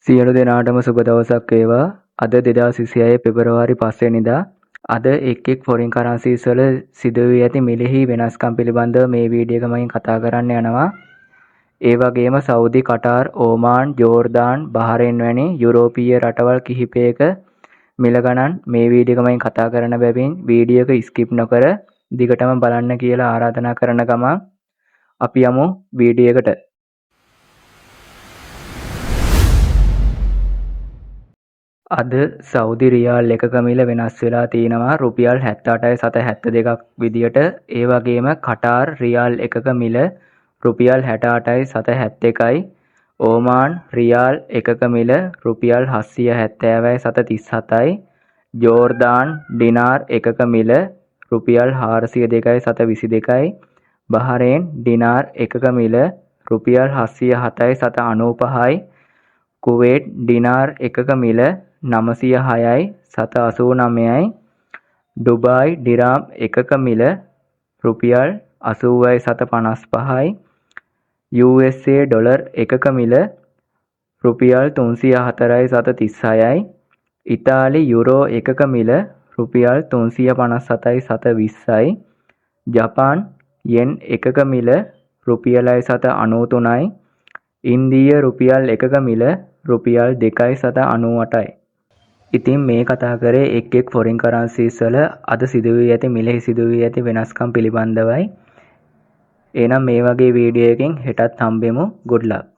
සියලු දෙනාටම සුබ දවසක් වේවා. අද 2026 පෙබරවාරි 5 වෙනිදා අද එක් ෆොරින් කරන්සිස් වල සිදු වී ඇති මිලෙහි වෙනස්කම් පිළිබඳව මේ වීඩියෝ එක මම කතා කරන්න යනවා. ඒ වගේම සෞදි, කටාර්, ඕමාන්, ජෝර්දාන්, බහරේන් වැනි යුරෝපීය රටවල් කිහිපයක මිල ගණන් මේ වීඩියෝ එක මම කතා කරන බැවින් වීඩියෝ එක ස්කිප් නොකර දිගටම බලන්න කියලා ආරාධනා කරන ගමන් අපි යමු වීඩියෝ එකට. අද සෞදි රියාල් එකක මිල වෙනස් වෙලා තියෙනවා රුපියල් 78.72ක් විදියට. ඒ වගේම කටාර් රියාල් එකක මිල රුපියල් 68.71යි. ඕමාන් රියාල් එකක මිල රුපියල් 770.37යි. ජෝර්දාන් ඩිනාර් එකක මිල රුපියල් 402.22යි. බහරේන් ඩිනාර් එකක මිල රුපියල් 707.95යි. කුවේට් ඩිනාර් එකක මිල 906යි 789යි. ඩුබායි ඩිරාම් එකක මිල රුපියල් 80යි 755යි. USA ඩොලර් එකක මිල රුපියල් 304යි 736යි. ඉතාලි යුරෝ එකක මිල රුපියල් 357යි 720යි. ජපාන් යෙන් එකක මිල රුපියලයි 793යි. ඉන්දීය රුපියල් එකක මිල රුපියල් 2යි 798යි. ඉතින් මේ කතා කරේ එක් ෆොරින් කරන්සිස් වල අද සිදු වී ඇති මිලෙහි සිදු වී ඇති වෙනස්කම් පිළිබඳවයි. එහෙනම් මේ වගේ වීඩියෝ එකකින් හෙටත් හම්බෙමු. good luck.